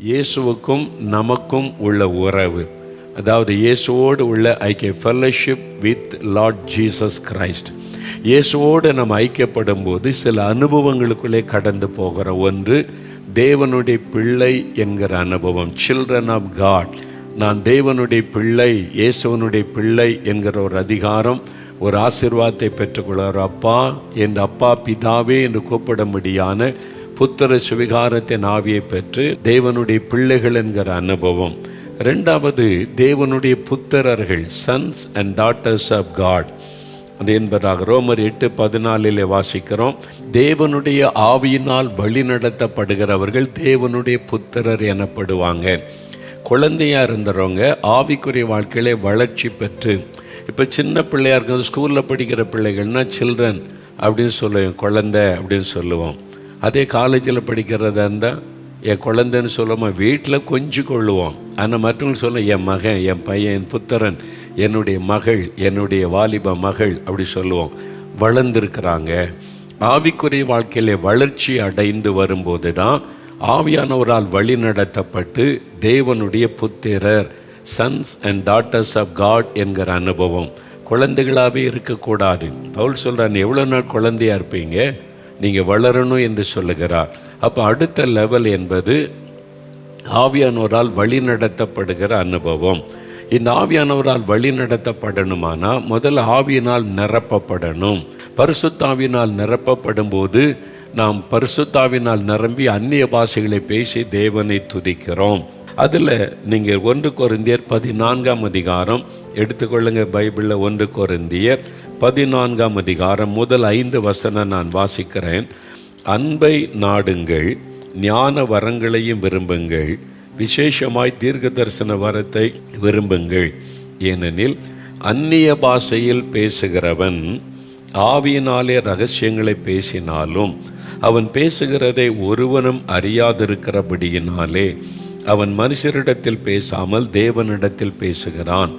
இயேசுவுக்கும் நமக்கும் உள்ள உறவு, அதாவது இயேசுவோடு உள்ள ஐக்கிய fellowship with Lord Jesus Christ. இயேசுவோடு நம்ம ஐக்கியப்படும் போது சில அனுபவங்களுக்குள்ளே கடந்து போகிற ஒன்று தேவனுடைய பிள்ளை என்கிற அனுபவம். சில்ட்ரன் ஆஃப் காட், நான் தேவனுடைய பிள்ளை, இயேசுவனுடைய பிள்ளை என்கிற ஒரு அதிகாரம், ஒரு ஆசீர்வாதத்தை பெற்றுக்கொள்வார். அப்பா, என் அப்பா பிதாவே என்று கூப்பிடும்படியான புத்திர சுவிகாரத்தின் ஆவியை பெற்று தேவனுடைய பிள்ளைகள் என்கிற அனுபவம். ரெண்டாவது, தேவனுடைய புத்திரர்கள், sons and daughters of God. அது என்பதாக ரோமர் 8:14 வாசிக்கிறோம். தேவனுடைய ஆவியினால் வழி நடத்தப்படுகிறவர்கள் தேவனுடைய புத்திரர் எனப்படுவாங்க. குழந்தையாக இருந்தவங்க ஆவிக்குரிய வாழ்க்கையிலே வளர்ச்சி பெற்று, இப்போ சின்ன பிள்ளையாக இருக்கிறது, ஸ்கூலில் படிக்கிற பிள்ளைகள்னால் சில்ட்ரன் அப்படின்னு சொல்லுவோம், குழந்தை அப்படின்னு சொல்லுவோம். அதே காலேஜில் படிக்கிறதா இருந்தால் என் குழந்தைன்னு சொல்லாமல் வீட்டில் கொஞ்சம் கொள்ளுவோம். ஆனால் மற்றவங்க சொல்ல என் மகன், என் பையன், என் புத்திரன், என்னுடைய மகள், என்னுடைய வாலிப மகள் அப்படி சொல்லுவோம். வளர்ந்துருக்கிறாங்க. ஆவிக்குரிய வாழ்க்கையிலே வளர்ச்சி அடைந்து வரும்போது தான் ஆவியானவரால் வழி நடத்தப்பட்டு தேவனுடைய புத்திரர், sons and daughters of God என்கிற அனுபவம். குழந்தைகளாகவே இருக்கக்கூடாது. பவுல் சொல்கிறான், எவ்வளோ நாள் குழந்தையாக இருப்பீங்க, நீங்கள் வளரணும் என்று சொல்லுகிறார். அப்போ அடுத்த லெவல் என்பது ஆவியானவரால் வழி நடத்தப்படுகிற அனுபவம். இந்த ஆவியானவரால் வழி நடத்தப்படணுமானா முதல்ல ஆவியினால் நிரப்பப்படணும். பரிசுத்தாவினால் நிரப்பப்படும் போது நாம் பரிசுத்தாவினால் நிரம்பி அந்நிய பாஷைகளை பேசி தேவனை துதிக்கிறோம். அதில் நீங்கள் 1 கொரிந்தியர் 14 எடுத்துக்கொள்ளுங்க. பைபிளில் 1 கொரிந்தியர் 14 முதல் 5 வசனம் நான் வாசிக்கிறேன். அன்பை நாடுங்கள், ஞான வரங்களையும் விரும்புங்கள், விசேஷமாய் தீர்க்க தரிசன வரத்தை விரும்புங்கள். ஏனெனில் அந்நிய பாஷையில் பேசுகிறவன் ஆவியினாலே ரகசியங்களை பேசினாலும் அவன் பேசுகிறதை ஒருவனும் அறியாதிருக்கிறபடியினாலே அவன் மனுஷரிடத்தில் பேசாமல் தேவனிடத்தில் பேசுகிறான்.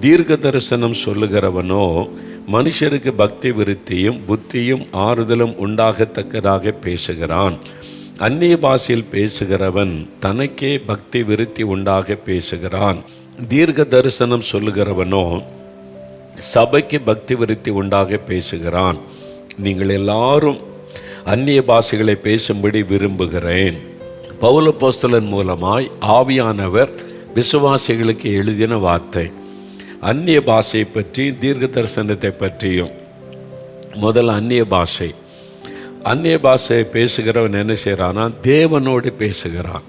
தீர்க்க தரிசனம் சொல்லுகிறவனோ மனுஷருக்கு பக்தி விருத்தியும் புத்தியும் ஆறுதலும் உண்டாகத்தக்கதாக பேசுகிறான். அந்நிய பாஷையில் பேசுகிறவன் தனக்கே பக்தி விருத்தி உண்டாக பேசுகிறான். தீர்க்க தரிசனம் சொல்லுகிறவனோ சபைக்கு பக்தி விருத்தி உண்டாக பேசுகிறான். நீங்கள் எல்லாரும் அந்நிய பாஷைகளை பேசும்படி விரும்புகிறேன். பவுல் அப்போஸ்தலன் மூலமாய் ஆவியானவர் விசுவாசிகளுக்கு எழுதின வார்த்தை. அந்நிய பாஷையை பற்றி, தீர்க்க தரிசனத்தை பற்றியும். முதல்ல அந்நிய பாஷை. அந்நிய பாஷையை பேசுகிறவன் என்ன செய்கிறான்னா தேவனோடு பேசுகிறான்.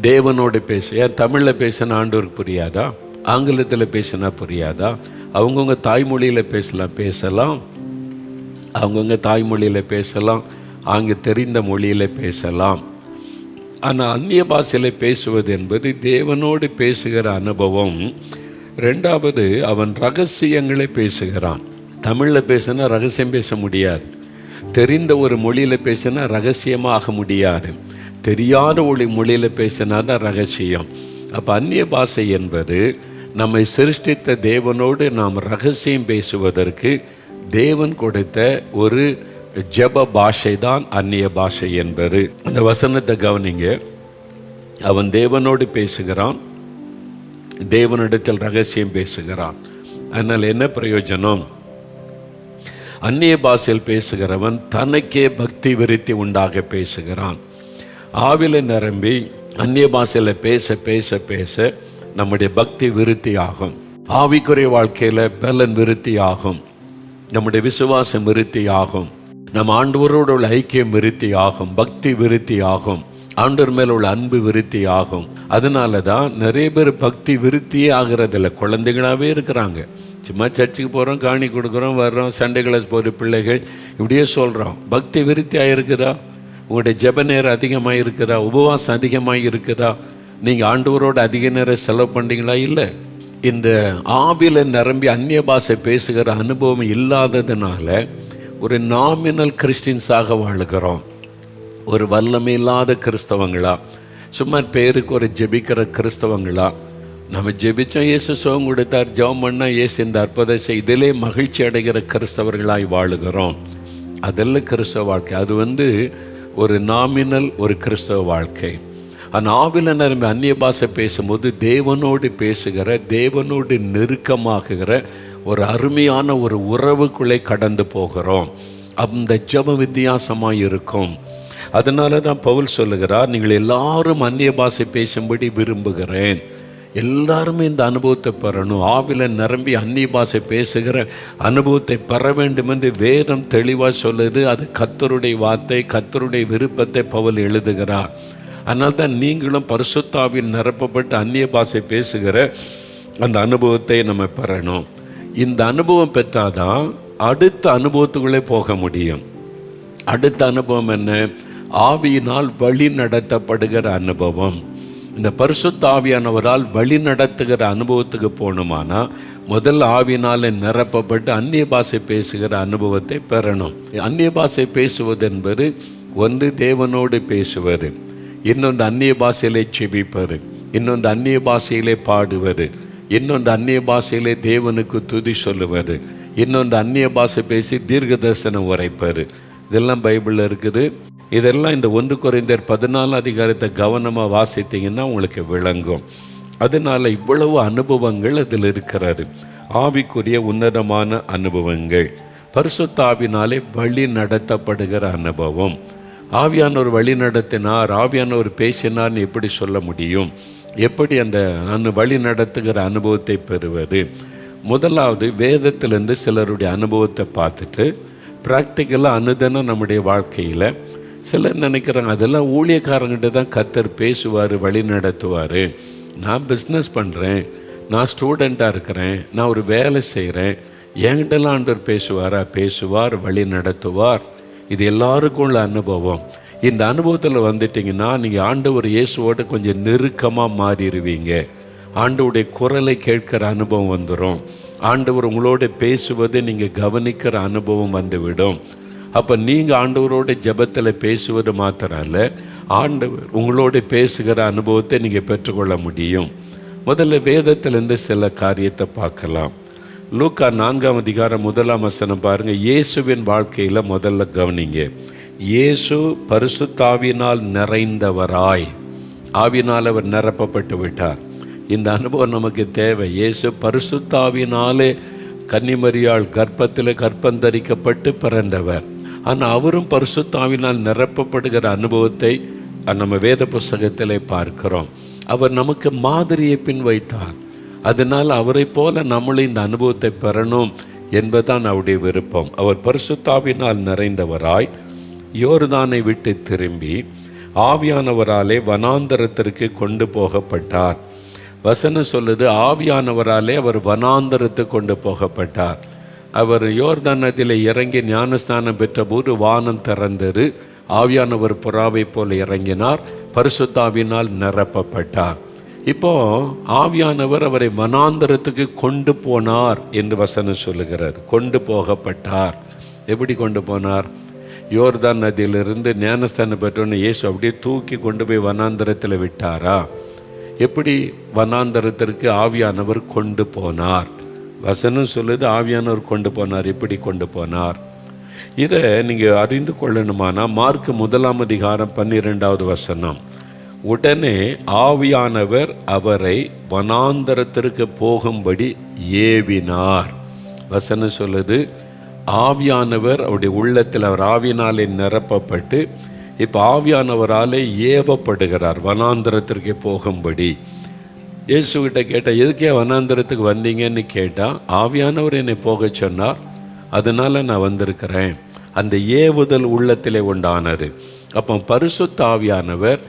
தேவனோடு ஏன் தமிழில் பேசினா ஆண்டவருக்கு புரியாதா? ஆங்கிலத்தில் பேசினா புரியாதா? அவங்கவுங்க தாய்மொழியில் பேசலாம். அவங்கவுங்க தாய்மொழியில் பேசலாம், தெரிந்த மொழியில் பேசலாம். ஆனால் அந்நிய பாஷையில் பேசுவது என்பது தேவனோடு பேசுகிற அனுபவம். ரெண்டாவது, அவன் ரகசியங்களை பேசுகிறான். தமிழில் பேசினா ரகசியம் பேச முடியாது. தெரிந்த ஒரு மொழியில் பேசினா ரகசியமாக முடியாது. தெரியாத மொழியில் பேசினா தான் ரகசியம். அப்போ அந்நிய பாஷை என்பது நம்மை சிருஷ்டித்த தேவனோடு நாம் ரகசியம் பேசுவதற்கு தேவன் கொடுத்த ஒரு ஜெப பாஷை தான் அந்நிய பாஷை என்பது. அந்த வசனத்தை கவனிங்க. அவன் தேவனோடு பேசுகிறான், தேவனிடத்தில் ரகசியம் பேசுகிறான். அதனால் என்ன பிரயோஜனம்? அந்நிய பாஷையில் பேசுகிறவன் தனக்கே பக்தி விருத்தி உண்டாக பேசுகிறான். ஆவில நிரம்பி அந்நிய பாஷையில் பேச பேச பேச நம்முடைய பக்தி விருத்தி ஆகும். ஆவிக்குரிய வாழ்க்கையில் பலன் விருத்தி ஆகும். நம்முடைய விசுவாசம் விருத்தி ஆகும். நம்ம ஆண்டவரோடு உள்ள ஐக்கியம் விருத்தி ஆகும். பக்தி விருத்தி ஆகும். ஆண்டவர் மேல் உள்ள அன்பு விருத்தி ஆகும். அதனால தான் நிறைய பேர் பக்தி விருத்தியே ஆகிறதில்ல, குழந்தைகளாகவே இருக்கிறாங்க. சும்மா சர்ச்சுக்கு போகிறோம், காணி கொடுக்குறோம், வர்றோம், சண்டே கிளாஸ் போகிற பிள்ளைகள் இப்படியே சொல்கிறோம். பக்தி விருத்தியாக இருக்குதா? உங்களுடைய ஜெப நேரம் அதிகமாக இருக்குதா? உபவாசம் அதிகமாக இருக்குதா? நீங்கள் ஆண்டவரோடு அதிக நேரம் செலவு பண்ணுறீங்களா? இல்லை. இந்த ஆவில நிரம்பி அந்நிய பாஷை பேசுகிற அனுபவம் இல்லாததுனால ஒரு நாமினல் கிறிஸ்டின்ஸாக வாழுகிறோம். ஒரு வல்லமை இல்லாத கிறிஸ்தவங்களா, சும்மா பேருக்கு ஒரு ஜெபிக்கிற கிறிஸ்தவங்களா. நம்ம ஜெபித்தோம், இயேசு சுகம் கொடுத்தார், ஜெபம் பண்ணால் இயேசு இந்த அற்புதத்தை இதிலே மகிழ்ச்சி அடைகிற கிறிஸ்தவர்களாய் வாழுகிறோம். அதெல்லாம் கிறிஸ்தவ வாழ்க்கை. அது ஒரு நாமினல் ஒரு கிறிஸ்தவ வாழ்க்கை. ஆனால் ஆவியில் நிரம்பி அந்நிய பாஷை பேசும்போது தேவனோடு பேசுகிற, தேவனோடு நெருக்கமாகுகிற ஒரு அருமையான ஒரு உறவுக்குள்ளே கடந்து போகிறோம். அந்த ஜெபம் வித்தியாசமாக இருக்கும். அதனால தான் பவுல் சொல்லுகிறார், நீங்கள் எல்லாரும் அந்நிய பாஷை பேசும்படி விரும்புகிறேன். எல்லாருமே இந்த அனுபவத்தை பெறணும். ஆவில நிரம்பி அந்நிய பாஷை பேசுகிற அனுபவத்தை பெற வேண்டும் என்று வேதம் தெளிவாக சொல்லுது. அது கர்த்தருடைய வார்த்தை, கர்த்தருடைய விருப்பத்தை பவுல் எழுதுகிறார். அதனால தான் நீங்களும் பரிசுத்தாவில் நிரப்பப்பட்டு அந்நிய பாஷை பேசுகிற அந்த அனுபவத்தை நம்ம பெறணும். இந்த அனுபவம் பெற்றாதான் அடுத்த அனுபவத்துக்குள்ளே போக முடியும். அடுத்த அனுபவம் என்ன? ஆவியினால் வழி நடத்தப்படுகிற அனுபவம். இந்த பரிசுத்த ஆவியானவரால் வழி நடத்துகிற அனுபவத்துக்கு போகணுமானா முதல் ஆவியினால் நிரப்பப்பட்டு அந்நிய பாஷை பேசுகிற அனுபவத்தை பெறணும். அந்நிய பாஷை பேசுவது என்பது ஒன்று தேவனோடு பேசுவது, இன்னொன்று அந்நிய பாஷையிலே செபிப்பது, இன்னொன்று அந்நிய பாஷையிலே பாடுவது, இன்னொன்று அந்நிய பாஷையிலே தேவனுக்கு துதி சொல்லுவது, இன்னொன்று அந்நிய பாஷை பேசி தீர்க்க தரிசனம் உரைப்பார். இதெல்லாம் பைபிளில் இருக்குது. இதெல்லாம் இந்த 1 கொரிந்தியர் 14 அதிகாரத்தை கவனமாக வாசித்தீங்கன்னா உங்களுக்கு விளங்கும். அதனால் இவ்வளவு அனுபவங்கள் அதில் இருக்கிறது. ஆவிக்குரிய உன்னதமான அனுபவங்கள், பரிசுத்த ஆவினாலே வழி நடத்தப்படுகிற அனுபவம். ஆவியானவர் வழி நடத்தினார், ஆவியானவர் பேசினார்னு எப்படி சொல்ல முடியும்? எப்படி அந்த வழி நடத்துகிற அனுபவத்தை பெறுவது? முதலாவது வேதத்திலேருந்து சிலருடைய அனுபவத்தை பார்த்துட்டு ப்ராக்டிக்கலாக அனுதினம் நம்முடைய வாழ்க்கையில் சிலர் நினைக்கிறாங்க அதெல்லாம் ஊழியக்காரங்கிட்ட தான் கர்த்தர் பேசுவார், வழி நடத்துவார். நான் பிஸ்னஸ் பண்ணுறேன், நான் ஸ்டூடெண்ட்டாக இருக்கிறேன், நான் ஒரு வேலை செய்கிறேன், என்கிட்டலாம் ஆண்டவர் பேசுவார், வழி நடத்துவார். இது எல்லாருக்கும் உள்ள அனுபவம். இந்த அனுபவத்தில் வந்துட்டிங்கன்னா நீங்கள் ஆண்டவர் இயேசுவோட கொஞ்சம் நெருக்கமாக மாறிடுவீங்க. ஆண்டவருடைய குரலை கேட்கிற அனுபவம் வந்துடும். ஆண்டவர் உங்களோட பேசுவதை நீங்கள் கவனிக்கிற அனுபவம் வந்துவிடும். அப்போ நீங்கள் ஆண்டவரோட ஜெபத்தில் பேசுவது மாத்திரம் அல்ல, ஆண்டவர் உங்களோட பேசுகிற அனுபவத்தை நீங்கள் பெற்றுக்கொள்ள முடியும். முதல்ல வேதத்திலேருந்து சில காரியத்தை பார்க்கலாம். லூக்கா 4ஆம் அதிகாரம் 1ஆம் வசனம் பாருங்கள். இயேசுவின் வாழ்க்கையில் முதல்ல கவனிங்க. இயேசு பரிசுத்தாவினால் நிறைந்தவராய், ஆவினால் அவர் நிரப்பப்பட்டு விட்டார். இந்த அனுபவம் நமக்கு தேவை. இயேசு பரிசுத்தாவினாலே கன்னிமரியாள் கர்ப்பத்தில் கர்ப்பந்தரிக்கப்பட்டு பிறந்தவர். ஆனால் அவரும் பரிசுத்தாவினால் நிரப்பப்படுகிற அனுபவத்தை நம்ம வேத புஸ்தகத்திலே பார்க்கிறோம். அவர் நமக்கு மாதிரியை பின் வைத்தார். அதனால் அவரை போல நம்மளும் இந்த அனுபவத்தை பெறணும் என்பதுதான் அவருடைய விருப்பம். அவர் பரிசுத்தாவினால் நிறைந்தவராய் யோர்தானை விட்டு திரும்பி ஆவியானவராலே வனாந்தரத்திற்கு கொண்டு போகப்பட்டார். வசனம் சொல்லுது, ஆவியானவராலே அவர் வனாந்தரத்துக்கு கொண்டு போகப்பட்டார். அவர் யோர்தான் நதியில் இறங்கி ஞானஸ்நானம் பெற்ற போது வானம் திறந்தது. ஆவியானவர் புறாவை போல இறங்கினார், பரிசுத்தாவினால் நிரப்பப்பட்டார். இப்போ ஆவியானவர் அவரை வனாந்தரத்துக்கு கொண்டு போனார் என்று வசனம் சொல்லுகிறார். கொண்டு போகப்பட்டார். எப்படி கொண்டு போனார்? யோர்தான் நதியிலிருந்து ஞானஸ்தானம் பெற்றோன்னு இயேசு அப்படியே தூக்கி கொண்டு போய் வனாந்தரத்தில் விட்டாரா? எப்படி வனாந்தரத்திற்கு ஆவியானவர் கொண்டு போனார்? வசனம் சொல்லுது ஆவியானவர் கொண்டு போனார். எப்படி கொண்டு போனார்? இதை நீங்கள் அறிந்து கொள்ளணுமானா மார்க் 1ஆம் அதிகாரம் 12வது வசனம். உடனே ஆவியானவர் அவரை வனாந்தரத்திற்கு போகும்படி ஏவினார். வசனம் சொல்லுது ஆவியானவர் அவருடைய உள்ளத்தில், அவர் ஆவியினாலே நிரப்பப்பட்டு இப்போ ஆவியானவராலே ஏவப்படுகிறார் வனாந்தரத்திற்கு போகும்படி. இயேசுகிட்ட கேட்டால் எதுக்கே வனாந்தரத்துக்கு வந்தீங்கன்னு கேட்டால், ஆவியானவர் என்னை போக சொன்னார், அதனால் நான் வந்திருக்கிறேன். அந்த ஏவுதல் உள்ளத்திலே உண்டானது. அப்போ பரிசுத்த ஆவியானவர்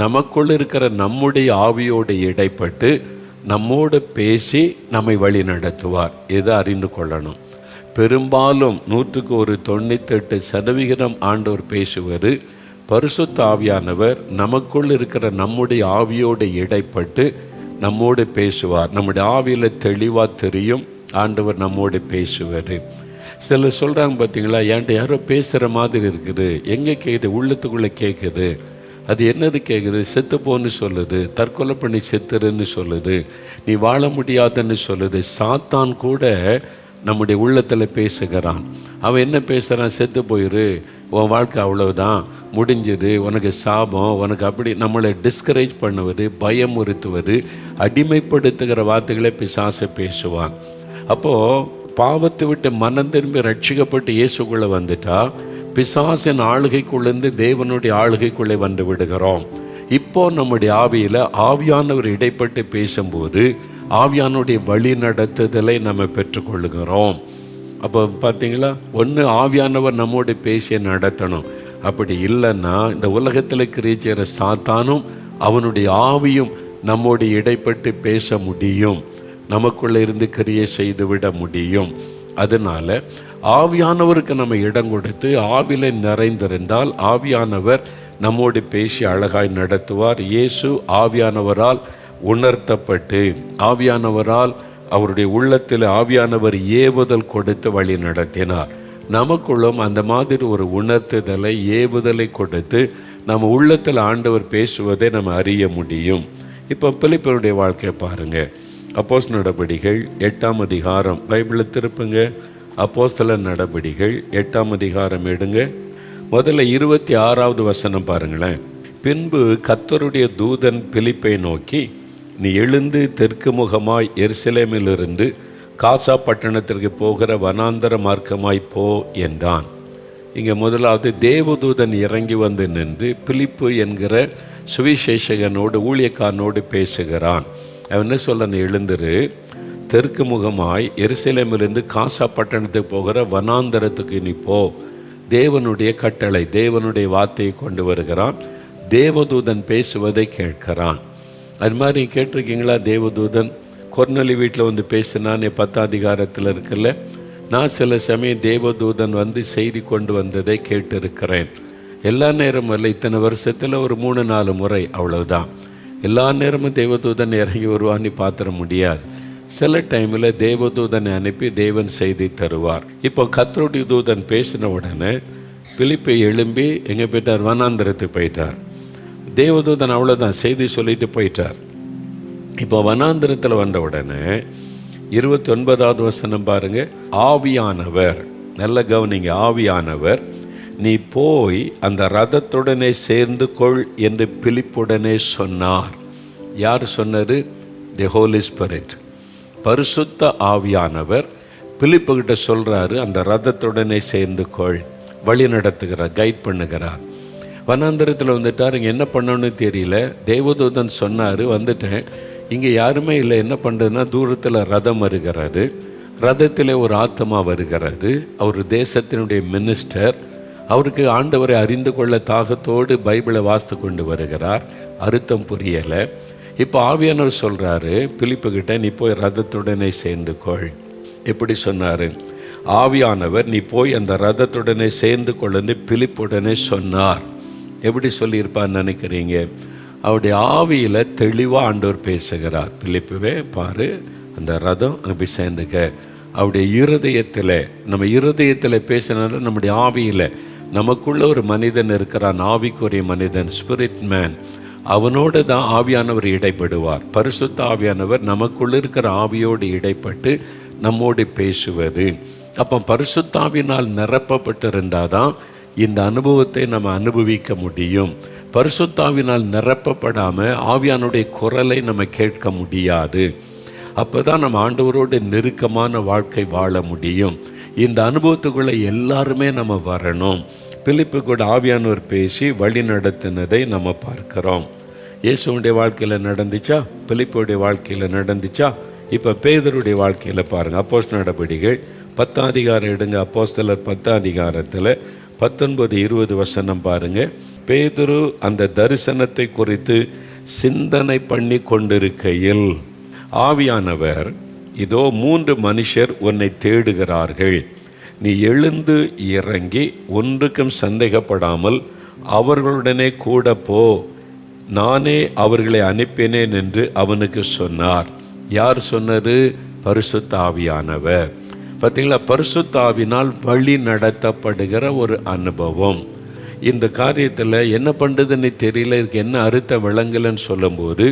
நமக்குள் இருக்கிற நம்முடைய ஆவியோடு இடைப்பட்டு நம்மோடு பேசி நம்மை வழி நடத்துவார். இதை அறிந்து கொள்ளணும். பெரும்பாலும் 98% ஆண்டவர் பேசுவது பரிசுத்த ஆவியானவர் நமக்குள் இருக்கிற நம்முடைய ஆவியோடு இடைப்பட்டு நம்மோடு பேசுவார். நம்முடைய ஆவியில் தெளிவாக தெரியும் ஆண்டவர் நம்மோடு பேசுவார். சிலர் சொல்கிறாங்க பார்த்தீங்களா, என்கிட்ட யாரோ பேசுகிற மாதிரி இருக்குது. எங்கே கேட்குது? உள்ளத்துக்குள்ளே கேட்குது. அது என்னது கேட்குது? செத்துப்போன்னு சொல்லுது, தற்கொலை பண்ணி செத்துருன்னு சொல்லுது, நீ வாழ முடியாதுன்னு சொல்லுது. சாத்தான் கூட நம்முடைய உள்ளத்தில் பேசுகிறான். அவன் என்ன பேசுகிறான்? செத்து போயிரு, உன் வாழ்க்கை அவ்வளவுதான், முடிஞ்சது, உனக்கு சாபம், உனக்கு அப்படி நம்மளை டிஸ்கரேஜ் பண்ணுவது, பயமுறுத்துவது, அடிமைப்படுத்துகிற வார்த்தைகளை பிசாசு பேசுவாங்க. அப்போது பாவத்தை விட்டு மனம் திரும்பி ரட்சிக்கப்பட்டு இயேசுக்குள்ளே வந்துட்டா பிசாசின் ஆளுகைக்குள்ளேருந்து தேவனுடைய ஆளுகைக்குள்ளே வந்து விடுகிறோம். இப்போ நம்முடைய ஆவியில் ஆவியானவர் இடைப்பட்டு பேசும்போது ஆவியானுடைய வழி நடத்துதலை நம்ம பெற்றுக்கொள்ளுகிறோம். அப்போ பார்த்தீங்களா, ஒன்று ஆவியானவர் நம்மோடு பேசி நடத்தணும். அப்படி இல்லைன்னா இந்த உலகத்தில் கிரிக்கிற சாத்தானும் அவனுடைய ஆவியும் நம்மோடு இடைப்பட்டு பேச முடியும், நமக்குள்ளே இருந்து கிரியை செய்துவிட முடியும். அதனால் ஆவியானவருக்கு நம்ம இடம் கொடுத்து ஆவில நிறைந்திருந்தால் ஆவியானவர் நம்மோடு பேசி அழகாய் நடத்துவார். இயேசு ஆவியானவரால் உணர்த்தப்பட்டு ஆவியானவரால் அவருடைய உள்ளத்தில் ஆவியானவர் ஏவுதல் கொடுத்து வழி நடத்தினார். நமக்குள்ளும் அந்த மாதிரி ஒரு உணர்த்துதலை ஏவுதலை கொடுத்து நம்ம உள்ளத்தில் ஆண்டவர் பேசுவதை நம்ம அறிய முடியும். இப்போ பிலிப்பருடைய வாழ்க்கையை பாருங்கள். அப்போஸ்தலர் நடபடிகள் 8ஆம் அதிகாரம், பைபிளில் திருப்புங்க. அப்போஸ்தலர் நடபடிகள் 8ஆம் அதிகாரம் எடுங்க. முதல்ல 26வது வசனம் பாருங்களேன். பின்பு கர்த்தருடைய தூதன் பிலிப்பை நோக்கி, நீ எழுந்து தெற்கு முகமாய் எருசலேமிலிருந்து காசா பட்டணத்திற்கு போகிற வனாந்தர மார்க்கமாய் போ என்றான். இங்கே முதலாவது தேவதூதன் இறங்கி வந்து நின்று பிலிப்பு என்கிற சுவிசேஷகனோடு ஊழியக்காரனோடு பேசுகிறான். அவன் என்ன சொல்ல, எழுந்துரு, தெற்கு முகமாய் எருசலேமிலிருந்து காசா பட்டணத்துக்கு போகிற வனாந்தரத்துக்கு நீ போ. தேவனுடைய கட்டளை, தேவனுடைய வார்த்தையை கொண்டு வருகிறான். தேவதூதன் பேசுவதை கேட்கிறான். அது மாதிரி கேட்டிருக்கீங்களா? தேவதூதன் கொர்நேலி வீட்டில் வந்து பேசினான்னு 10ஆம் அதிகாரத்தில் இருக்குல்ல. நான் சில சமயம் தேவதூதன் வந்து செய்தி கொண்டு வந்ததை கேட்டிருக்கிறேன். எல்லா நேரமும் இல்லை, இத்தனை வருஷத்தில் ஒரு 3-4 முறை, அவ்வளவுதான். எல்லா நேரமும் தேவதூதன் இறங்கி வருவான்னு பார்த்துட முடியாது. சில டைமில் தேவதூதனை அனுப்பி தேவன் செய்தி தருவார். இப்போ கர்த்தருடைய தூதன் பேசின உடனே பிலிப்பை எழும்பி எங்கே போயிட்டார்? வனாந்தரத்துக்கு போயிட்டார். தேவதூதன் அவ்வளோதான், செய்தி சொல்லிட்டு போயிட்டார். இப்போ வனாந்தரத்தில் வந்த உடனே 29வது வசனம் பாருங்க. ஆவியானவர், நல்ல கவனிங்க, ஆவியானவர் நீ போய் அந்த ரதத்துடனே சேர்ந்து கொள் என்று பிலிப்புடனே சொன்னார். யார் சொன்னார்? தி ஹோலி ஸ்பிரிட், பரிசுத்த ஆவியானவர் பிலிப்புகிட்ட சொல்கிறாரு, அந்த ரதத்துடனே சேர்ந்து கொள், வழி நடத்துகிறார், கைட் பண்ணுகிறார். வனாந்தரத்தில் வந்துட்டார். இங்கே என்ன பண்ணணும்னு தெரியல. தேவதூதன் சொன்னார், வந்துட்டேன், இங்கே யாருமே இல்லை, என்ன பண்ணுறதுன்னா தூரத்தில் ரதம் வருகிறாரு, ரதத்தில் ஒரு ஆத்மா வருகிறது. அவர் தேசத்தினுடைய மினிஸ்டர், அவருக்கு ஆண்டவரை அறிந்து கொள்ள தாகத்தோடு பைபிளை வாசித்து கொண்டு வருகிறார். அர்த்தம் புரியலை. இப்போ ஆவியானவர் சொல்கிறாரு பிலிப்புக்கிட்ட, நீ போய் ரதத்துடனே சேர்ந்து கொள். எப்படி சொன்னார்? ஆவியானவர் நீ போய் அந்த ரதத்துடனே சேர்ந்து கொள்ளுன்னு பிலிப்புடனே சொன்னார். எப்படி சொல்லியிருப்பான்னு நினைக்கிறீங்க? அவருடைய ஆவியில் தெளிவாக ஆண்டவர் பேசுகிறார். பிலிப்புவே பாரு, அந்த ரதம் அங்கே போய் சேர்ந்துக்க. அவருடைய இருதயத்தில், நம்ம இருதயத்தில் பேசினாலும் நம்முடைய ஆவியில், நமக்குள்ள ஒரு மனிதன் இருக்கிறான், ஆவிக்குரிய மனிதன், ஸ்பிரிட் மேன். அவனோடு தான் ஆவியானவர் இடைப்படுவார். பரிசுத்த ஆவியானவர் நமக்குள்ள இருக்கிற ஆவியோடு இடைப்பட்டு நம்மோடு பேசுவது. அப்போ பரிசுத்தாவினால் நிரப்பப்பட்டிருந்தால் தான் இந்த அனுபவத்தை நம்ம அனுபவிக்க முடியும். பரிசுத்தாவினால் நிரப்பப்படாமல் ஆவியானுடைய குரலை நம்ம கேட்க முடியாது. அப்போ தான் நம்ம ஆண்டவரோடு நெருக்கமான வாழ்க்கை வாழ முடியும். இந்த அனுபவத்துக்குள்ளே எல்லாருமே நம்ம வரணும். பிலிப்பு கூட ஆவியானவர் பேசி வழி நடத்தினதை நம்ம பார்க்கிறோம். இயேசுடைய வாழ்க்கையில் நடந்துச்சா? பிலிப்புடைய வாழ்க்கையில் நடந்துச்சா? இப்போ பேதுருடைய வாழ்க்கையில் பாருங்கள். அப்போஸ்தலர் நடபடிகள் 10ஆம் அதிகாரம் எடுங்க. அப்போஸ்தலர் 10ஆம் அதிகாரத்தில் 19-20 வசனம் பாருங்கள். பேதுரு அந்த தரிசனத்தை குறித்து சிந்தனை பண்ணி கொண்டிருக்கையில் ஆவியானவர், இதோ 3 மனுஷர் உன்னை தேடுகிறார்கள், நீ எழுந்து இறங்கி ஒன்றுக்கும் சந்தேகப்படாமல் அவர்களுடனே கூட போ, நானே அவர்களை அனுப்பினேன் என்று அவனுக்கு சொன்னார். யார் சொன்னது? பரிசுத்த ஆவியானவர். பார்த்தீங்களா, பரிசுத்த ஆவியினால் வழி நடத்தப்படுகிற ஒரு அனுபவம். இந்த காரியத்தில் என்ன பண்ணுறதுன்னு தெரியல, இதுக்கு என்ன அர்த்தம் விளங்கலன்னு சொல்லும்போது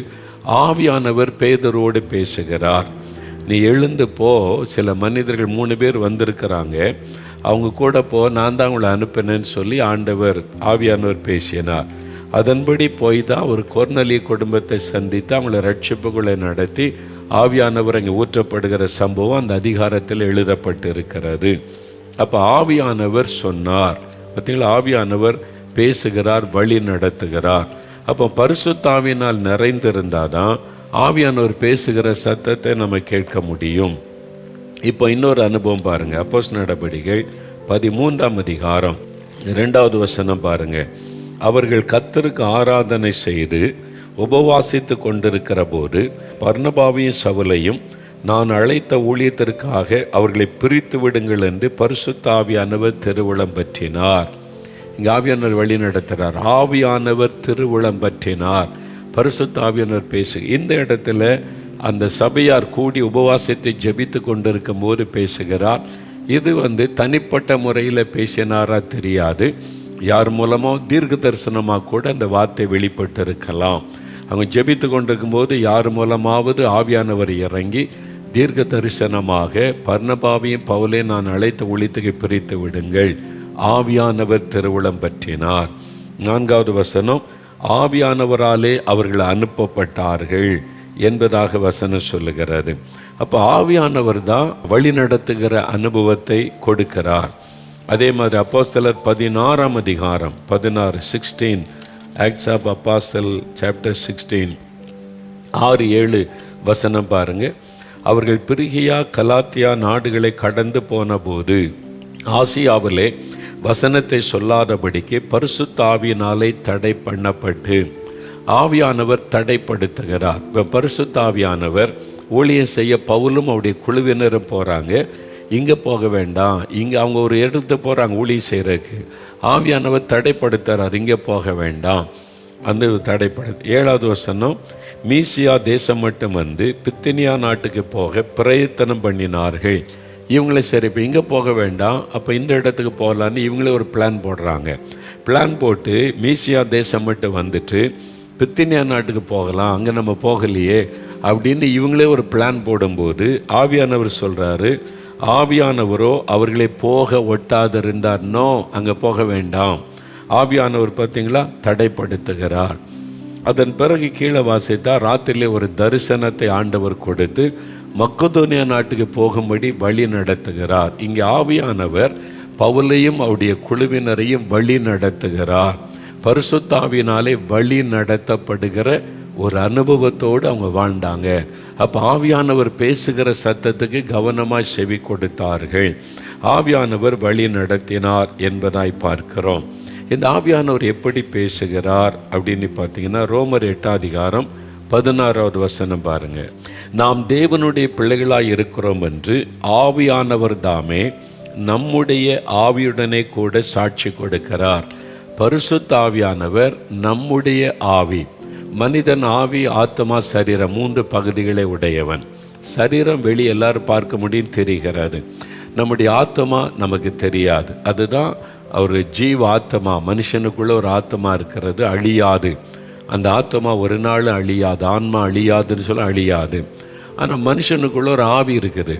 ஆவியானவர் பேதுருவோடு பேசுகிறார். நீ எழுந்து போ, சில மனிதர்கள் 3 பேர் வந்திருக்கிறாங்க, அவங்க கூட நான் தான் உங்களை அனுப்பினேன்னு சொல்லி ஆவியானவர் பேசினார். அதன்படி போய் தான் ஒரு கொர்நேலிய குடும்பத்தை சந்தித்து அவங்கள ரட்சிப்புகளை நடத்தி ஆவியானவர் அங்கே ஊற்றப்படுகிற சம்பவம் அந்த அதிகாரத்தில் எழுதப்பட்டு இருக்கிறது. அப்போ ஆவியானவர் சொன்னார். பார்த்தீங்களா, ஆவியானவர் பேசுகிறார், வழி நடத்துகிறார். அப்போ பரிசுத்த ஆவியினால் நிறைந்திருந்தாதான் ஆவியானவர் பேசுகிற சத்தத்தை நம்ம கேட்க முடியும். இப்போ இன்னொரு அனுபவம் பாருங்க. அப்போஸ்தலர் நடபடிகள் 13ஆம் அதிகாரம் 2வது வசனம் பாருங்க. அவர்கள் கர்த்தருக்கு ஆராதனை செய்து உபவாசித்து கொண்டிருக்கிற போது பர்னபாவையும் சவுலையும் நான் அழைத்த ஊழியத்திற்காக அவர்களை பிரித்து விடுங்கள் என்று பரிசுத்த ஆவியானவர் திருவுளம் பற்றினார். இங்கே ஆவியானவர் வழி நடத்துகிறார். ஆவியானவர் திருவுளம் பற்றினார். பரிசுத்த ஆவியானவர் பேசு. இந்த இடத்துல அந்த சபையார் கூடி உபவாசத்தை ஜெபித்து கொண்டிருக்கும் போது பேசுகிறார். இது தனிப்பட்ட முறையில் பேசினாரா தெரியாது. யார் மூலமோ தீர்க்க தரிசனமாக கூட அந்த வார்த்தை வெளிப்பட்டு இருக்கலாம். அவங்க ஜெபித்து கொண்டிருக்கும் போது யார் மூலமாவது ஆவியானவர் இறங்கி தீர்க்க தரிசனமாக பர்னபாவையும் பவுலையும் நான் அழைத்த ஊழியத்துக்கு பிரித்து விடுங்கள், ஆவியானவர் திருவுளம் பற்றினார். 4வது வசனம், ஆவியானவராலே அவர்கள் அனுப்பப்பட்டார்கள் என்பதாக வசனம் சொல்லுகிறது. அப்போ ஆவியானவர் தான் வழி நடத்துகிற அனுபவத்தை கொடுக்கிறார். அதே மாதிரி அப்போஸ்தலர் 16ஆம் அதிகாரம் 16 ஆக்ட்ஸ் ஆஃப் அப்போஸ்தல் சாப்டர் 16 6-7 வசனம் பாருங்க. அவர்கள் பிரிகியா கலாத்தியா நாடுகளை கடந்து போன போது ஆசியாவிலே வசனத்தை சொல்லாதபடிக்கு பரிசுத்த ஆவியினாலே தடை பண்ணப்பட்டு ஆவியானவர் தடைப்படுத்துகிறார். இப்போ பரிசுத்த ஆவியானவர் ஊழியம் செய்ய பவுலும் அவருடைய குழுவினரும் போகிறாங்க. இங்கே போக வேண்டாம், இங்கே அவங்க ஒரு இடத்து போகிறாங்க ஊழியம் செய்கிறதுக்கு. ஆவியானவர் தடைப்படுத்துகிறார், இங்கே போக வேண்டாம், அந்த தடைப்படு. 7வது வசனம், மீசியா தேசம் மட்டும் பித்தினியா நாட்டுக்கு போக பிரயத்தனம் பண்ணினார்கள். இவங்களே சரி இப்போ இங்கே போக வேண்டாம், அப்போ இந்த இடத்துக்கு போகலான்னு இவங்களே ஒரு பிளான் போடுறாங்க. பிளான் போட்டு மீசியா தேசம் மட்டும் பித்தினியா நாட்டுக்கு போகலாம், அங்கே நம்ம போகலையே அப்படின்னு இவங்களே ஒரு பிளான் போடும்போது ஆவியானவர் சொல்கிறாரு, ஆவியானவரோ அவர்களை போக ஒட்டாதிருந்தார். நோ, அங்கே போக வேண்டாம். ஆவியானவர் பார்த்தீங்களா தடைப்படுத்துகிறார். அதன் பிறகு கீழே வாசித்தா ராத்திரிலே ஒரு தரிசனத்தை ஆண்டவர் கொடுத்து மக்கதோனியா நாட்டுக்கு போகும்படி வழி நடத்துகிறார். இங்கே ஆவியானவர் பவுலையும் அவருடைய குழுவினரையும் வழி நடத்துகிறார். பரிசுத்த ஆவியினாலே வழி நடத்தப்படுகிற ஒரு அனுபவத்தோடு அவங்க வாழ்ந்தாங்க. அப்போ ஆவியானவர் பேசுகிற சத்தத்துக்கு கவனமாய் செவி கொடுத்தார்கள். ஆவியானவர் வழி நடத்தினார் என்பதாய் பார்க்கிறோம். இந்த ஆவியானவர் எப்படி பேசுகிறார் அப்படின்னு பார்த்தீங்கன்னா ரோமர் 8ஆம் அதிகாரம் 16வது வசனம் பாருங்க. நாம் தேவனுடைய பிள்ளைகளாய் இருக்கிறோம் என்று ஆவியானவர் தாமே நம்முடைய ஆவியுடனே கூட சாட்சி கொடுக்கிறார். பரிசுத்த ஆவியானவர் நம்முடைய ஆவி. மனிதன் ஆவி, ஆத்மா, சரீரம் 3 பகுதிகளை உடையவன். சரீரம் வெளியே எல்லாரும் பார்க்க முடியும், தெரிகிறது. நம்முடைய ஆத்மா நமக்கு தெரியாது. அதுதான் ஒரு ஜீவ ஆத்மா. மனுஷனுக்குள்ள ஒரு ஆத்மா இருக்கிறது, அழியாது. அந்த ஆத்மா ஒரு நாள் அழியாது, ஆன்மா அழியாதுன்னு சொல்ல அழியாது. ஆனால் மனுஷனுக்குள்ள ஒரு ஆவி இருக்குது.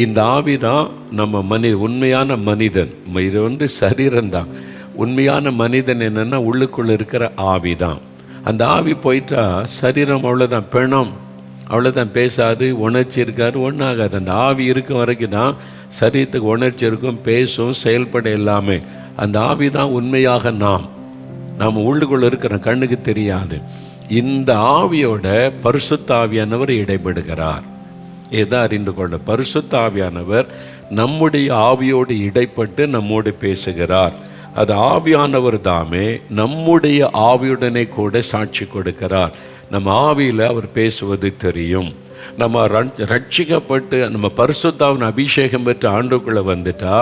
இந்த ஆவி தான் நம்ம உண்மையான மனிதன். இது சரீரம்தான். உண்மையான மனிதன் என்னென்னா உள்ளுக்குள்ளே இருக்கிற ஆவி தான். அந்த ஆவி போயிட்டா சரீரம் அவ்வளோதான், பிணம், அவ்வளோதான், பேசாது, உணர்ச்சி இருக்காது, ஒன்றும் ஆகாது. அந்த ஆவி இருக்கும் வரைக்கும் தான் சரீரத்துக்கு உணர்ச்சி இருக்கும், பேசும், செயல்பட எல்லாமே. அந்த ஆவி தான் உண்மையாக நாம் உள்ளுக்குள்ளே இருக்கிற கண்ணுக்கு தெரியாது. இந்த ஆவியோட பரிசுத்த ஆவியானவர் இடைபடுகிறார். இதான் அறிந்து கொள்ள, பரிசுத்த ஆவியானவர் நம்முடைய ஆவியோடு இடைப்பட்டு நம்மோடு பேசுகிறார். அது ஆவியானவர் தாமே நம்முடைய ஆவியுடனே கூட சாட்சி கொடுக்கிறார். நம்ம ஆவியில் அவர் பேசுவது தெரியும். நம்ம ரட்சிக்கப்பட்டு நம்ம பரிசுத்தாவின் அபிஷேகம் பெற்று ஆண்டுக்குள்ளே வந்துட்டா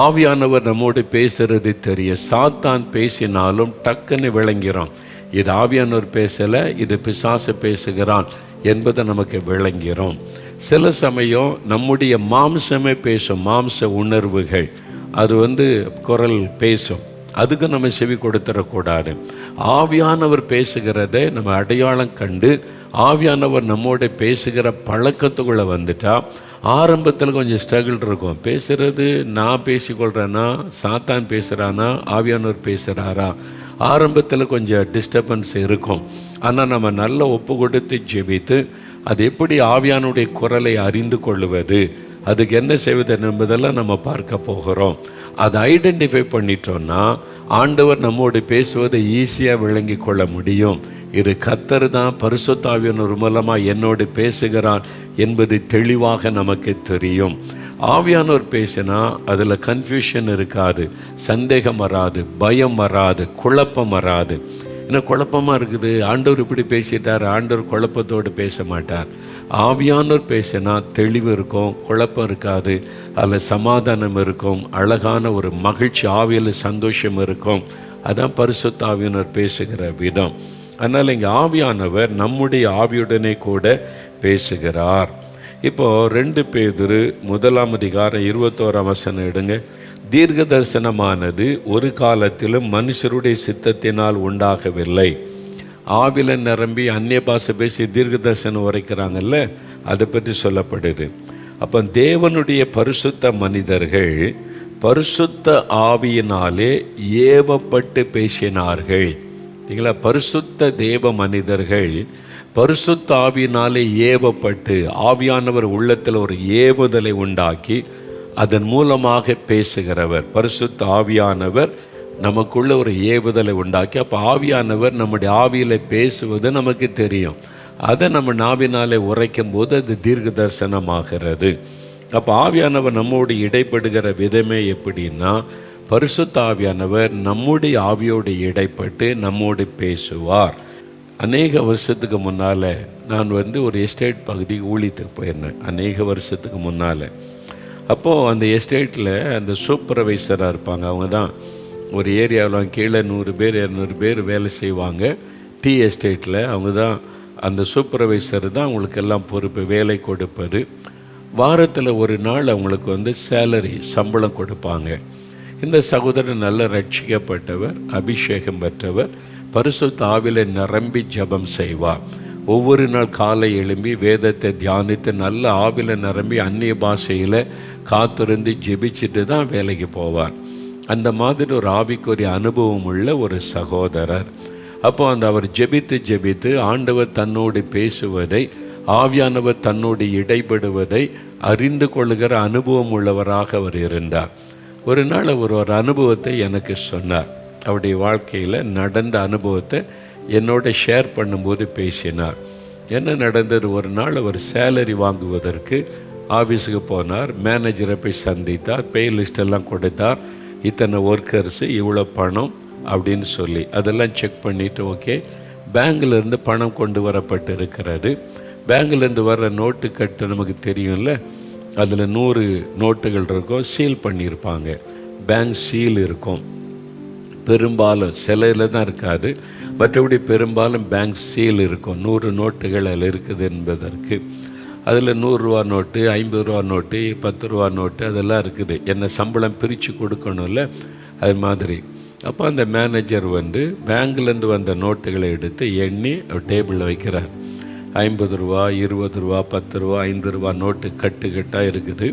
ஆவியானவர் நம்மோடு பேசுறது தெரியும். சாத்தான் பேசினாலும் டக்குன்னு விளங்கிறோம், இது ஆவியானவர் பேசலை, இது பிசாசு பேசுகிறான் என்பதை நமக்கு விளங்கிறோம். சில சமயம் நம்முடைய மாம்சமே பேசும், மாம்ச உணர்வுகள், அது குரல் பேசும். அதுக்கு நம்ம செவி கொடுத்துடக்கூடாது. ஆவியானவர் பேசுகிறத நம்ம அடையாளம் கண்டு ஆவியானவர் நம்மோட பேசுகிற பழக்கத்துக்குள்ளே வந்துட்டா ஆரம்பத்தில் கொஞ்சம் ஸ்ட்ரகிள் இருக்கும். பேசுகிறது நான் பேசிக்கொள்கிறேன்னா, சாத்தான் பேசுகிறானா, ஆவியானவர் பேசுகிறாரா, ஆரம்பத்தில் கொஞ்சம் டிஸ்டர்பன்ஸ் இருக்கும். ஆனால் நம்ம நல்லா ஒப்பு கொடுத்து ஜெபித்து அது எப்படி ஆவியானுடைய குரலை அறிந்து கொள்ளுவது, அதுக்கு என்ன செய்வது என்பதெல்லாம் நம்ம பார்க்க போகிறோம். அதை ஐடென்டிஃபை பண்ணிட்டோன்னா ஆண்டவர் நம்மோடு பேசுவதை ஈஸியாக விளங்கி கொள்ள முடியும். இது கர்த்தர் தான் பரிசுத்த ஆவியானவர் மூலமாக என்னோடு பேசுகிறான் என்பது தெளிவாக நமக்கு தெரியும். ஆவியானவர் பேசினா அதில் கன்ஃபியூஷன் இருக்காது, சந்தேகம் வராது, பயம் வராது, குழப்பம் வராது. ஏன்னா குழப்பமாக இருக்குது, ஆண்டவர் இப்படி பேசிட்டார், ஆண்டவர் குழப்பத்தோடு பேச மாட்டார். ஆவியானவர் பேசினா தெளிவு இருக்கும், குழப்பம் இருக்காது, அதில் சமாதானம் இருக்கும், அழகான ஒரு மகிழ்ச்சி, ஆவியில் சந்தோஷம் இருக்கும். அதான் பரிசுத்த ஆவியானவர் பேசுகிற விதம். அதனால் இங்கே ஆவியானவர் நம்முடைய ஆவியுடனே கூட பேசுகிறார். இப்போது 2 பேதுரு 1:21 எடுங்க. தீர்க்க தரிசனமானது ஒரு காலத்திலும் மனுஷருடைய சித்தத்தினால் உண்டாகவில்லை. ஆவில நிரம்பி அந்நிய பாஷை பேசி தீர்க்க தரிசனம் உரைக்கிறாங்கல்ல, அதை பற்றி சொல்லப்படுது. அப்போ தேவனுடைய பரிசுத்த மனிதர்கள் பரிசுத்த ஆவியினாலே ஏவப்பட்டு பேசினார்கள். சரிங்களா? பரிசுத்த தேவ மனிதர்கள் பரிசுத்த ஆவியினாலே ஏவப்பட்டு, ஆவியானவர் உள்ளத்தில் ஒரு ஏவுதலை உண்டாக்கி அதன் மூலமாக பேசுகிறவர். பரிசுத்த ஆவியானவர் நமக்குள்ள ஒரு ஏவுதலை உண்டாக்கி, அப்போ ஆவியானவர் நம்முடைய ஆவியில் பேசுவது நமக்கு தெரியும். அதை நம்ம நாவினாலே உரைக்கும் போது அது தீர்க்க தரிசனமாகிறது. அப்போ ஆவியானவர் நம்மோடு இடைப்படுகிற விதமே எப்படின்னா, பரிசுத்த ஆவியானவர் நம்முடைய ஆவியோடு இடைப்பட்டு நம்மோடு பேசுவார். அநேக வருஷத்துக்கு முன்னால் நான் ஒரு எஸ்டேட் பகுதிக்கு ஊழியத்துக்கு போயிருந்தேன். அநேக வருஷத்துக்கு முன்னால். அப்போது அந்த எஸ்டேட்டில் அந்த சூப்பர்வைசராக இருப்பாங்க. அவங்க தான் ஒரு ஏரியாவில் கீழே 100 பேர் 200 பேர் வேலை செய்வாங்க. டீ எஸ்டேட்டில் அவங்க தான் அந்த சூப்பர்வைசர் தான் அவங்களுக்கு எல்லாம் பொறுப்பு, வேலை கொடுப்பது. வாரத்தில் ஒரு நாள் அவங்களுக்கு சேலரி, சம்பளம் கொடுப்பாங்க. இந்த சகோதரன் நல்ல ரட்சிக்கப்பட்டவர், அபிஷேகம் பெற்றவர், பரிசுத்த ஆவில நிரம்பி ஜெபம் செய்வார். ஒவ்வொரு நாள் காலை எழும்பி வேதத்தை தியானித்து நல்ல ஆவில நிரம்பி அந்நிய பாஷையில் காத்திருந்து ஜெபிச்சுட்டு தான் வேலைக்கு போவார். அந்த மாதிரி ஒரு ஆவிக்குரிய அனுபவம் உள்ள ஒரு சகோதரர். அப்போ அவர் ஜெபித்து ஆண்டவர் தன்னோடு பேசுவதை, ஆவியானவர் தன்னோடு இடைபடுவதை அறிந்து கொள்ளுகிற அனுபவம் உள்ளவராக அவர் இருந்தார். ஒரு நாள் ஒரு அனுபவத்தை எனக்கு சொன்னார். அவருடைய வாழ்க்கையில் நடந்த அனுபவத்தை என்னோட ஷேர் பண்ணும்போது பேசினார். என்ன நடந்தது? ஒரு நாள் அவர் சேலரி வாங்குவதற்கு ஆஃபீஸுக்கு போனார். மேனேஜரை போய் சந்தித்தார், பே லிஸ்டெல்லாம் கொடுத்தார். இத்தனை ஒர்க்கர்ஸு, இவ்வளோ பணம் அப்படின்னு சொல்லி அதெல்லாம் செக் பண்ணிவிட்டு, ஓகே, பேங்கிலேருந்து பணம் கொண்டு வரப்பட்டு இருக்கிறது. பேங்கிலேருந்து வர்ற நோட்டு கட்டு நமக்கு தெரியும்ல, அதில் 100 நோட்டுகள் இருக்கும், சீல் பண்ணியிருப்பாங்க. பேங்க் சீல் இருக்கும். பெரும்பாலும் சிலையில் தான் இருக்காது, மற்றபடி பெரும்பாலும் பேங்க் சீல் இருக்கும். 100 நோட்டுகள் அதில் இருக்குது என்பதற்கு. அதில் 100 ரூபா நோட்டு, 50 ரூபா நோட்டு, 10 ரூபா நோட்டு அதெல்லாம் இருக்குது. என்ன சம்பளம் பிரித்து கொடுக்கணும்ல, அது மாதிரி. அப்போ அந்த மேனேஜர் பேங்க்லேருந்து வந்த நோட்டுகளை எடுத்து எண்ணி டேபிளில் வைக்கிறார். 50 ரூபா, 20 ரூபா, 10 ரூபா, 5 ரூபா நோட்டு கட்டாக இருக்குது.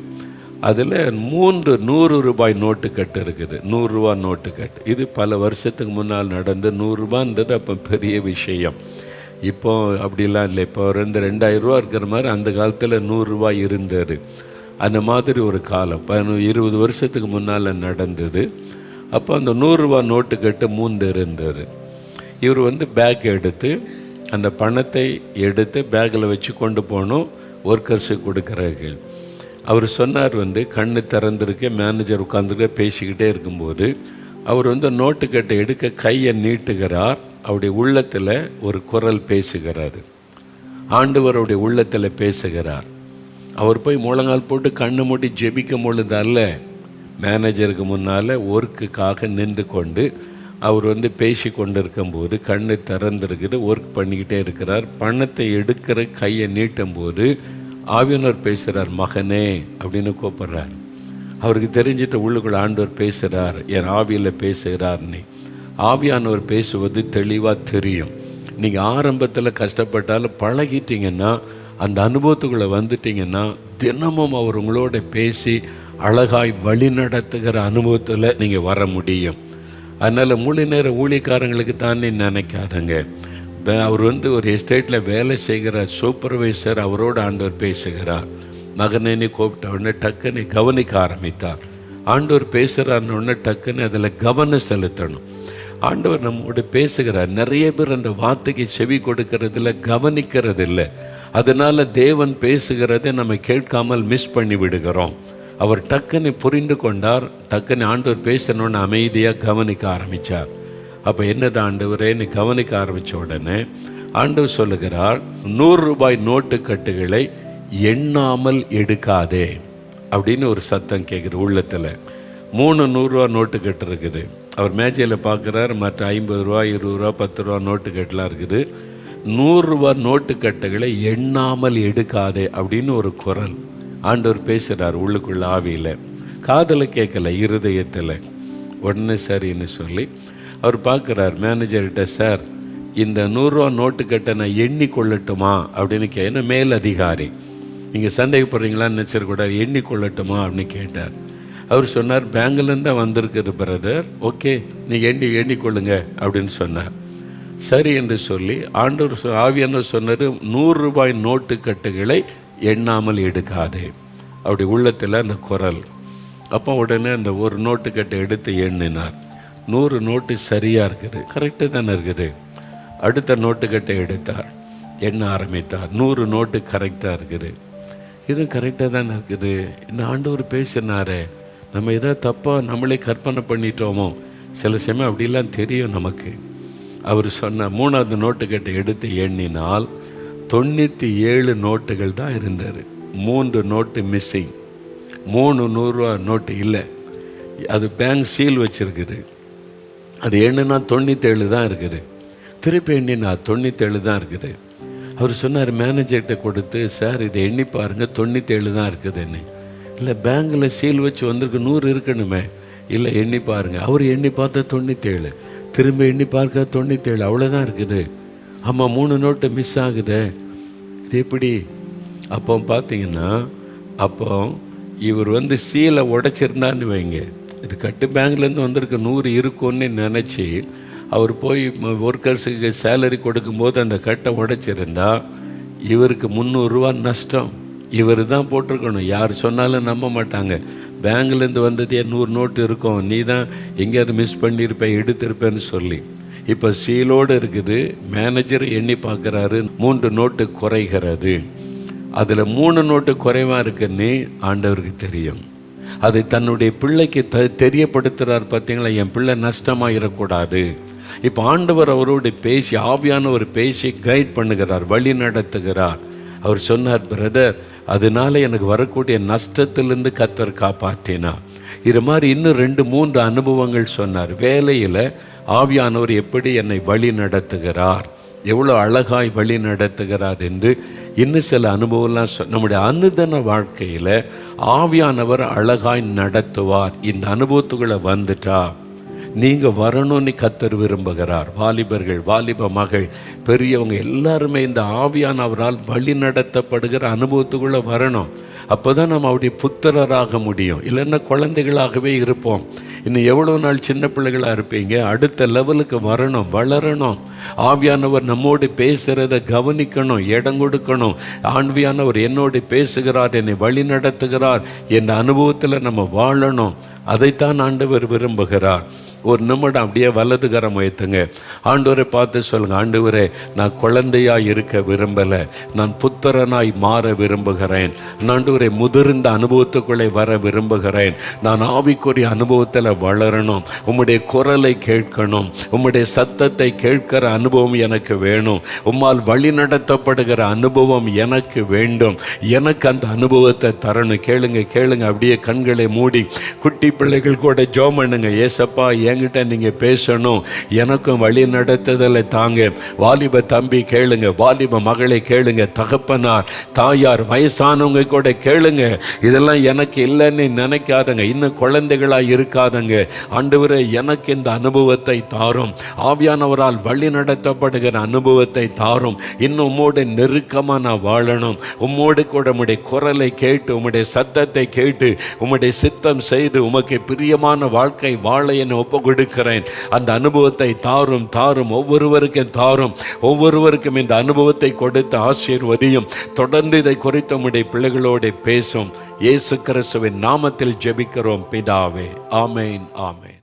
அதில் 3 100 ரூபாய் நோட்டு கட்டு இருக்குது, 100 ரூபா நோட்டு கட்டு. இது பல வருஷத்துக்கு முன்னால் நடந்து 100 ரூபான்றது அப்போ பெரிய விஷயம். இப்போ அப்படிலாம் இல்லை. இப்போ 2000 ரூபா இருக்கிற மாதிரி அந்த காலத்தில் 100 ரூபாய் இருந்தது. அந்த மாதிரி ஒரு காலம் 20 வருஷத்துக்கு முன்னால் நடந்தது. அப்போ அந்த 100 ரூபா நோட்டு கட்டு 3 இருந்தது. இவர் பேக் எடுத்து அந்த பணத்தை எடுத்து பேக்கில் வச்சு கொண்டு போகணும், ஒர்க்கர்ஸுக்கு கொடுக்குறார்கள். அவர் சொன்னார், கண்ணு திறந்திருக்க மேனேஜர் உட்காந்துக்க பேசிக்கிட்டே இருக்கும்போது அவர் நோட்டுக்கட்டை எடுக்க கையை நீட்டுகிறார். அவருடைய உள்ளத்தில் ஒரு குரல் பேசுகிறார். ஆண்டவருடைய உள்ளத்தில் பேசுகிறார். அவர் போய் முழங்கால் போட்டு கண்ணு மூடி ஜெபிக்கும் பொழுது அல்ல, மேனேஜருக்கு முன்னால் ஒர்க்குக்காக நின்று கொண்டு அவர் பேசி கொண்டிருக்கும்போது கண்ணு திறந்திருக்குது, ஒர்க் பண்ணிக்கிட்டே இருக்கிறார். பணத்தை எடுக்கிற கையை நீட்டும் போது ஆவியானவர் பேசுகிறார், மகனே அப்படின்னு கூப்பிட்றார். அவருக்கு தெரிஞ்சிட்ட உள்ளுக்குள்ள ஆண்டவர் பேசுகிறார், என் ஆவியில் பேசுகிறார்னு. ஆவியானவர் பேசுவது தெளிவாக தெரியும். நீங்கள் ஆரம்பத்தில் கஷ்டப்பட்டாலும் பழகிட்டீங்கன்னா, அந்த அனுபவத்துக்குள்ளே வந்துட்டிங்கன்னா, தினமும் அவர் உங்களோட பேசி அழகாய் வழி நடத்துகிற அனுபவத்தில் நீங்கள் வர முடியும். அதனால் முழு நேர ஊழியக்காரங்களுக்கு தானே நினைக்காதங்க. அவர் ஒரு எஸ்டேட்டில் வேலை செய்கிற சூப்பர்வைசர், அவரோட ஆண்டவர் பேசுகிறார். மகனேன்னு கூப்பிட்ட உடனே டக்குன்னு கவனிக்க ஆரம்பித்தார். ஆண்டவர் பேசுகிறார்னு உடனே டக்குன்னு அதில் கவனம் செலுத்தணும். ஆண்டவர் நம்மோடு பேசுகிறார். நிறைய பேர் அந்த வார்த்தைக்கு செவி கொடுக்கறதில்ல, கவனிக்கிறதில்லை. அதனால் தேவன் பேசுகிறதை நம்ம கேட்காமல் மிஸ் பண்ணி விடுகிறோம். அவர் டக்குன்னு புரிந்து கொண்டார். டக்குன்னு ஆண்டவர் பேசணுன்னு அமைதியாக கவனிக்க ஆரம்பித்தார். அப்போ என்னதான் ஆண்டவரேன்னு கவனிக்க ஆரம்பித்த உடனே ஆண்டவர் சொல்லுகிறார், 100 ரூபாய் நோட்டு கட்டுகளை எண்ணாமல் எடுக்காதே அப்படின்னு ஒரு சத்தம் கேட்குது உள்ளத்தில். 3 100 ரூபா நோட்டு கட்டு இருக்குது. அவர் மேஜையில் பார்க்குறார், மற்ற 50 ரூபா 20 ரூபா 10 ரூபா நோட்டு கட்டெலாம் இருக்குது. 100 ரூபா நோட்டு கட்டுகளை எண்ணாமல் எடுக்காதே அப்படின்னு ஒரு குரல். ஆண்டவர் பேசுகிறார் உள்ளுக்குள்ள ஆவியில், காதில் கேட்கல, இருதயத்தில். உடனே சரின்னு சொல்லி அவர் பார்க்குறார் மேனேஜர்கிட்ட, சார் இந்த 100 ரூபா நோட்டு கட்டை நான் எண்ணி கொள்ளட்டுமா அப்படின்னு ஏன்னா மேல் அதிகாரி, நீங்கள் சந்தேகப்படுறீங்களான்னு நினச்சிடக்கூடாது, எண்ணி கொள்ளட்டுமா அப்படின்னு கேட்டார். அவர் சொன்னார், பேங்க்லேருந்து தான் வந்திருக்குது பிரதர், ஓகே நீங்கள் எண்ணிக்கொள்ளுங்க அப்படின்னு சொன்னார். சரி என்று சொல்லி ஆண்டவர் ஆவியான சொன்னார், 100 ரூபாய் நோட்டு கட்டுகளை எண்ணாமல் எடுக்காதே. அப்படி உள்ளத்தில் அந்த குரல். அப்போ உடனே அந்த ஒரு நோட்டு கட்டை எடுத்து எண்ணினார். 100 நோட்டு சரியாக இருக்குது, கரெக்டு தானே இருக்குது. அடுத்த நோட்டு கட்டை எடுத்தார், எண்ண ஆரம்பித்தார். 100 நோட்டு கரெக்டாக இருக்குது, இது கரெக்டாக தானே இருக்குது. இந்த ஆண்டவர் பேசினாரே, நம்ம எதாவது தப்பாக நம்மளே கற்பனை பண்ணிட்டோமோ? சில சமயம் அப்படிலாம் தெரியும் நமக்கு. அவர் சொன்ன 3வது நோட்டு கட்டை எடுத்து எண்ணினால் 97 நோட்டுகள் தான் இருந்தார். 3 நோட்டு மிஸ்ஸிங். 3 100 ரூபா நோட்டு இல்லை, அது பேங்க் சீல் வச்சுருக்குது. அது எண்ணுனா 97 தான் இருக்குது. திருப்பி எண்ணினா 97 தான் இருக்குது. அவர் சொன்னார் மேனேஜர்கிட்ட கொடுத்து, சார் இதை எண்ணி பாருங்கள் 97 தான் இருக்குதுன்னு. இல்லை பேங்கில் சீல் வச்சு வந்திருக்கு, 100 இருக்கணுமே. இல்லை எண்ணி பாருங்கள். அவர் எண்ணி பார்த்தா 97, திரும்ப எண்ணி பார்க்க 97, அவ்வளோதான் இருக்குது. ஆமாம் 3 நோட்டு மிஸ் ஆகுது, இது எப்படி? அப்போ பார்த்தீங்கன்னா, அப்போ இவர் சீலை உடைச்சிருந்தான்னு வைங்க, இது கட்டு பேங்க்லேருந்து வந்திருக்கு 100 இருக்கும்னு நினச்சி அவர் போய் ஒர்க்கர்ஸுக்கு சேலரி கொடுக்கும்போது அந்த கட்டை உடைச்சிருந்தா இவருக்கு 300 ரூபா நஷ்டம். இவர் தான் போட்டிருக்கணும். யார் சொன்னாலும் நம்ப மாட்டாங்க. பேங்க்லேருந்து வந்ததே 100 நோட்டு இருக்கும், நீ தான் எங்கேயாவது மிஸ் பண்ணியிருப்பேன் எடுத்திருப்பேன்னு சொல்லி. இப்போ சீலோடு இருக்குது. மேனேஜர் எண்ணி பார்க்குறாரு, 3 நோட்டு குறைகிறது. அதில் 3 நோட்டு குறைவாக இருக்குன்னு ஆண்டவருக்கு தெரியும். அதை தன்னுடைய பிள்ளைக்கு தெரியப்படுத்துகிறார். பார்த்தீங்களா, என் பிள்ளை நஷ்டமாகிடக்கூடாது. இப்போ ஆண்டவர் அவரோடு பேசி, ஆவியானவர் பேசி கைட் பண்ணுகிறார், வழி நடத்துகிறார். அவர் சொன்னார், பிரதர் அதனால எனக்கு வரக்கூடிய நஷ்டத்திலிருந்து கர்த்தர் காப்பாற்றினார். இது மாதிரி இன்னும் 2 3 அனுபவங்கள் சொன்னார். வேலையில் ஆவியானவர் எப்படி என்னை வழி நடத்துகிறார், எவ்வளோ அழகாய் வழி நடத்துகிறார் என்று இன்னும் சில அனுபவம்லாம் நம்முடைய அனுதின வாழ்க்கையில் ஆவியானவர் அழகாய் நடத்துவார். இந்த அனுபவத்துக்குள்ளே வந்துட்டா நீங்கள் வரணும்னு கர்த்தர் விரும்புகிறார். வாலிபர்கள், வாலிப மகள், பெரியவங்க எல்லாருமே இந்த ஆவியானவரால் வழி நடத்தப்படுகிற அனுபவத்துக்குள்ளே வரணும். அப்போ தான் நம்ம அவருடைய புத்திரராக முடியும். இல்லைன்னா குழந்தைகளாகவே இருப்போம். இன்னும் எவ்வளோ நாள் சின்ன பிள்ளைகளாக இருப்பீங்க. அடுத்த லெவலுக்கு வரணும், வளரணும். ஆவியானவர் நம்மோடு பேசுகிறத கவனிக்கணும், இடம் கொடுக்கணும். ஆவியானவர் என்னோடு பேசுகிறார், என்னை வழி நடத்துகிறார் என்ற அனுபவத்தில் நம்ம வாழணும். அதைத்தான் ஆண்டவர் விரும்புகிறார். ஒரு நிமிடம் அப்படியே வலதுகரம் உயர்த்துங்க. ஆண்டவரை பார்த்து சொல்லுங்கள், ஆண்டவரே நான் குழந்தையாக இருக்க விரும்பலை, நான் புத்திரனாய் மாற விரும்புகிறேன். ஆண்டவரே முதிர்ந்த அனுபவத்துக்குள்ளே வர விரும்புகிறேன். நான் ஆவிக்குரிய அனுபவத்தில் வளரணும். உம்முடைய குரலை கேட்கணும், உம்முடைய சத்தத்தை கேட்கிற அனுபவம் எனக்கு வேணும். உம்மால் வழி நடத்தப்படுகிற அனுபவம் எனக்கு வேண்டும். எனக்கு அந்த அனுபவத்தை தரணும். கேளுங்க கேளுங்க, அப்படியே கண்களை மூடி குட்டி பிள்ளைகள் கூட ஜெபம் பண்ணுங்க. ஏசப்பா என்கிட்ட நீங்கள் பேசணும், எனக்கும் வழி நடத்துதலை தாங்க. வாலிப தம்பி கேளுங்க, வாலிப மகளை கேளுங்க, தகப்பனார் தாயார் வயசானவங்க கூட கேளுங்க. இதெல்லாம் எனக்கு இல்லைன்னு நினைக்காதங்க, இன்னும் குழந்தைகளாக இருக்காதங்க. ஆண்டவரே எனக்கு இந்த அனுபவத்தை தாரும், ஆவியானவரால் வழி நடத்தப்படுகிற அனுபவத்தை தாரும். இன்னும் உம்மோடு நெருக்கமாக நான் வாழணும், உம்மோடு கூட உம்முடைய குரலை கேட்டு, உம்முடைய சத்தத்தை கேட்டு, உம்முடைய சித்தம் செய்து உமக்கு பிரியமான வாழ்க்கை வாழ என்னை ஒப்பு கொடுக்கிறேன். அந்த அனுபவத்தை தாரும் தாரும், ஒவ்வொருவருக்கும் தாரும். ஒவ்வொருவருக்கும் இந்த அனுபவத்தை கொடுத்து ஆசீர்வதியும். தொடர்ந்து இதை குறித்து உம்முடைய பிள்ளைகளோடு பேசும். இயேசு கிறிஸ்துவின் நாமத்தில் ஜெபிக்கிறோம் பிதாவே. ஆமேன், ஆமேன்.